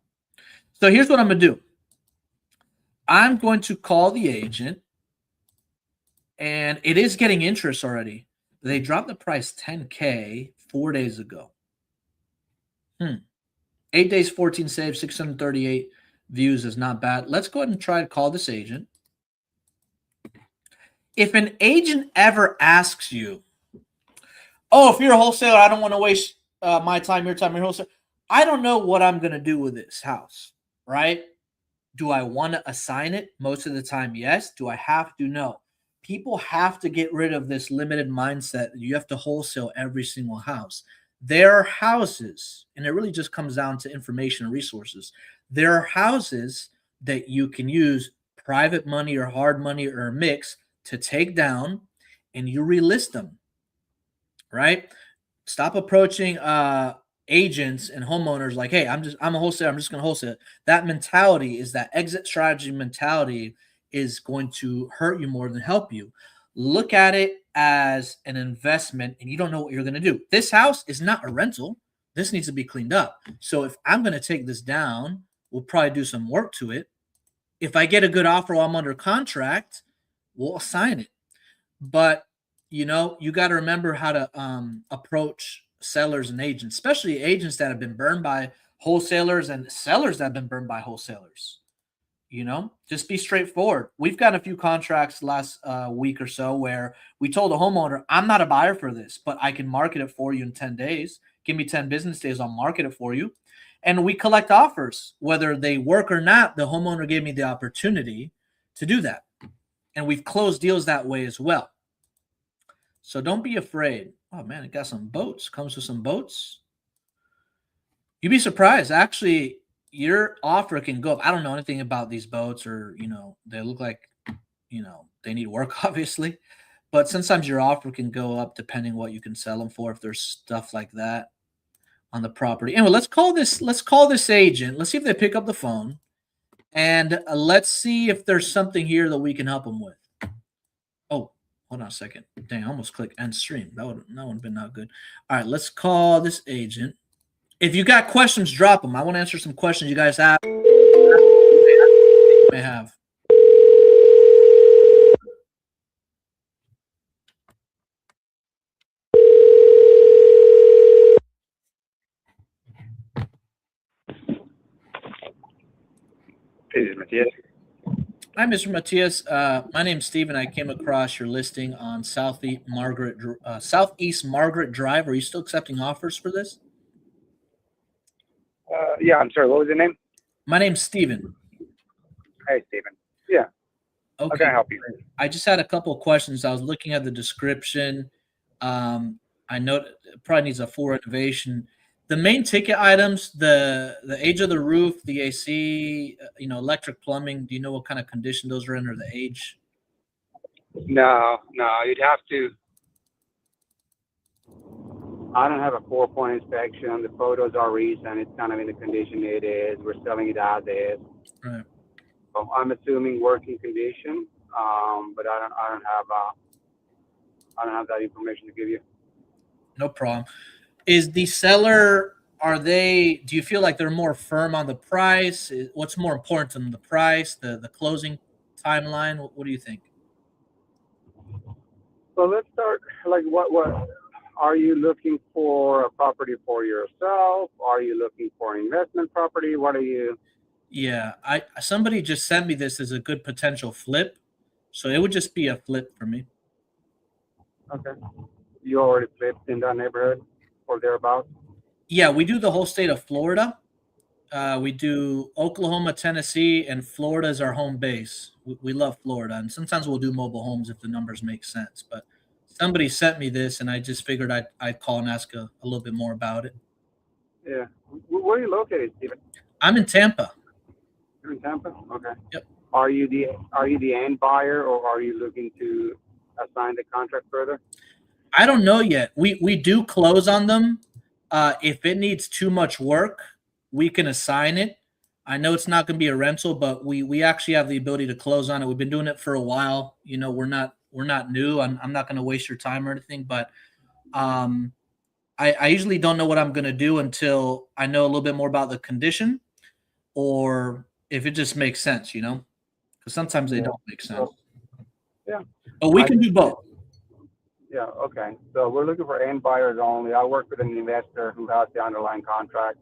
So here's what I'm going to do. I'm going to call the agent, and it is getting interest already. They dropped the price $10K 4 days ago. 8 days, 14 saves, 638 views is not bad. Let's go ahead and try to call this agent. If an agent ever asks you, oh, if you're a wholesaler, I don't want to waste my time, your time, your wholesaler. I don't know what I'm going to do with this house, right? Do I want to assign it? Most of the time, yes. Do I have to? No. People have to get rid of this limited mindset that you have to wholesale every single house. There are houses, and it really just comes down to information and resources. There are houses that you can use private money or hard money or a mix to take down, and you relist them, right? Stop approaching agents and homeowners like, hey, I'm a wholesaler, I'm just going to wholesale it. That mentality is that exit strategy mentality is going to hurt you more than help you. Look at it as an investment, and you don't know what you're going to do. This house is not a rental. This needs to be cleaned up. So if I'm going to take this down, we'll probably do some work to it. If I get a good offer while I'm under contract, we'll assign it. But, you know, you got to remember how to approach sellers and agents, especially agents that have been burned by wholesalers and sellers that have been burned by wholesalers. You know, just be straightforward. We've got a few contracts last week or so where we told a homeowner, I'm not a buyer for this, but I can market it for you in 10 days. Give me 10 business days. I'll market it for you. And we collect offers, whether they work or not. The homeowner gave me the opportunity to do that. And we've closed deals that way as well. So don't be afraid. Oh man, it got some boats. Comes with some boats. You'd be surprised. Actually, your offer can go up. I don't know anything about these boats, or, you know, they look like, you know, they need work, obviously. But sometimes your offer can go up depending what you can sell them for, if there's stuff like that on the property. Anyway, let's call this agent. Let's see if they pick up the phone. And let's see if there's something here that we can help them with. Oh, hold Hold on a second. Dang, I almost clicked end stream. That would have been not good. All right, let's call this agent. If you got questions, drop them. I want to answer some questions you guys have. You may have. This is Matias. Hi, Mr. Matias. My name's Steven. I came across your listing on Southeast Margaret Drive. Are you still accepting offers for this? Yeah, I'm sorry. What was your name? My name's Steven. Hey, Steven. Yeah. How Okay. can I help you? I just had a couple of questions. I was looking at the description. I know it probably needs a full renovation. The main ticket items, the age of the roof, the AC, electric plumbing. Do you know what kind of condition those are in, or the age? No, you'd have to. I don't have a 4-point inspection. The photos are recent. It's kind of in the condition it is. We're selling it as is. Right. So I'm assuming working condition, but I don't have that information to give you. No problem. Is the seller? Do you feel like they're more firm on the price? What's more important to them, the price, the closing timeline? What do you think? So let's start. Like, what are you looking for? A property for yourself? Are you looking for an investment property? What are you? Yeah, somebody just sent me this as a good potential flip, so it would just be a flip for me. Okay. You already flipped in that neighborhood or thereabouts? Yeah, we do the whole state of Florida. We do Oklahoma, Tennessee, and Florida is our home base. We love Florida, and sometimes we'll do mobile homes if the numbers make sense. But somebody sent me this, and I just figured I'd call and ask a little bit more about it. Yeah. Where are you located, Steven? I'm in Tampa. You're in Tampa? Okay. Yep. Are you the end buyer, or are you looking to assign the contract further? I don't know yet. We do close on them. If it needs too much work, we can assign it. I know it's not going to be a rental, but we actually have the ability to close on it. We've been doing it for a while. We're not new. I'm not going to waste your time or anything, but I usually don't know what I'm going to do until I know a little bit more about the condition, or if it just makes sense, because sometimes they don't make sense. Yeah. But we can do both. Yeah, okay. So we're looking for end buyers only. I work with an investor who has the underlying contract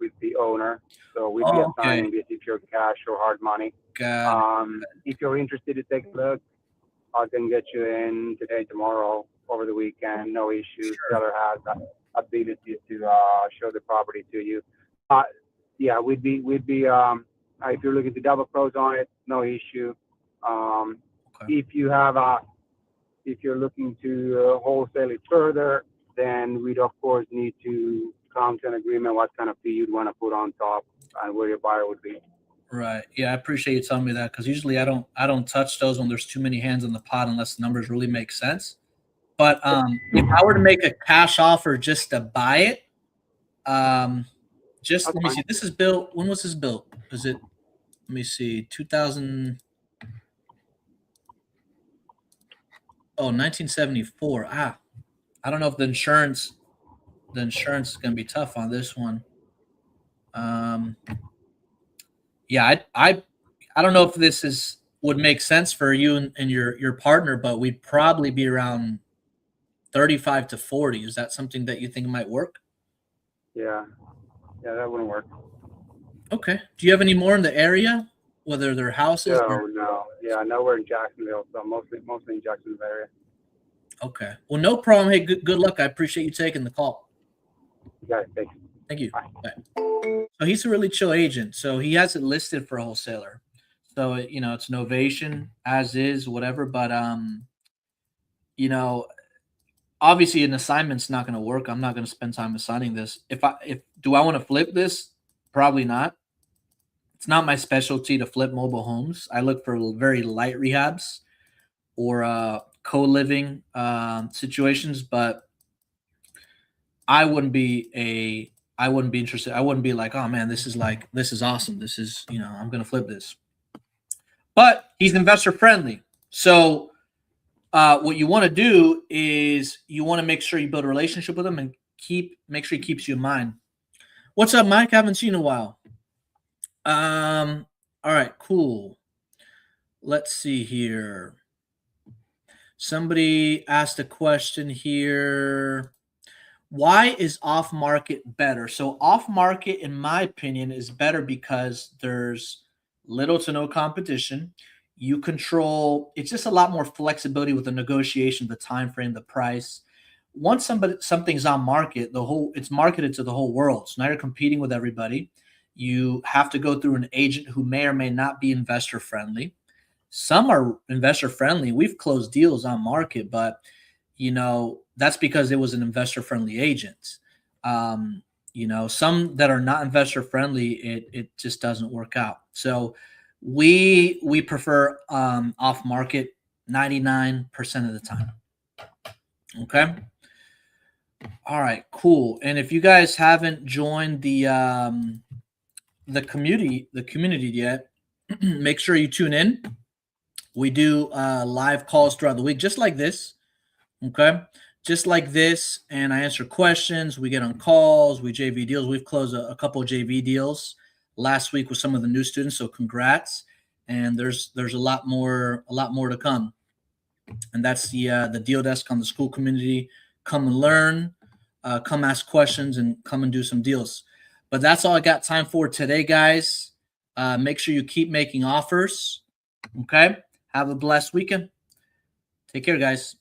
with the owner. So we'd be assigning this if you're cash or hard money. If you're interested to take a look, I can get you in today, tomorrow, over the weekend. No issue. Sure. Seller has the ability to show the property to you. Yeah, we'd be if you're looking to double close on it, no issue. If you're looking to wholesale it further, then we'd of course need to come to an agreement what kind of fee you'd want to put on top and where your buyer would be. Right. Yeah, I appreciate you telling me that, because usually I don't touch those when there's too many hands on the pot unless the numbers really make sense. But if I were to make a cash offer just to buy it, let me see. This is built. When was this built? Is it? Let me see. 2000. Oh, 1974. I don't know if the insurance is going to be tough on this one. Yeah, I don't know if this would make sense for you and your partner, but we'd probably be around 35 to 40. Is that something that you think might work? Yeah, that wouldn't work. Okay. Do you have any more in the area? Whether they're houses? No. Yeah, no, we're in Jacksonville, so mostly in Jacksonville area. Okay. Well, no problem. Hey, good luck. I appreciate you taking the call. Yeah, thanks. Thank you. Bye. Bye. So he's a really chill agent. So he has it listed for a wholesaler. So it's an ovation as is, whatever. But obviously an assignment's not going to work. I'm not going to spend time assigning this. Do I want to flip this? Probably not. It's not my specialty to flip mobile homes. I look for very light rehabs or co-living situations, but I wouldn't be interested. I wouldn't be like, oh man, this is awesome. This is, I'm going to flip this. But he's investor friendly. So what you want to do is you want to make sure you build a relationship with them and make sure he keeps you in mind. What's up, Mike? I haven't seen you in a while. All right, cool. Let's see here. Somebody asked a question here. Why is off market better? So off market, in my opinion, is better because there's little to no competition. You control, it's just a lot more flexibility with the negotiation, the time frame, the price. Once something's on market, it's marketed to the whole world. So now you're competing with everybody. You have to go through an agent who may or may not be investor friendly. Some are investor friendly. We've closed deals on market, but that's because it was an investor friendly agent. Some that are not investor friendly, it just doesn't work out. So we prefer off market 99% of the time. Okay. All right, cool. And if you guys haven't joined the community yet, make sure you tune in. We do live calls throughout the week, just like this. Okay, just like this, and I answer questions. We get on calls. We JV deals. We've closed a couple of JV deals last week with some of the new students. So congrats. And there's a lot more to come. And that's the deal desk on the school community. Come and learn, come ask questions, and come and do some deals. But that's all I got time for today, guys. Make sure you keep making offers. Okay. Have a blessed weekend. Take care, guys.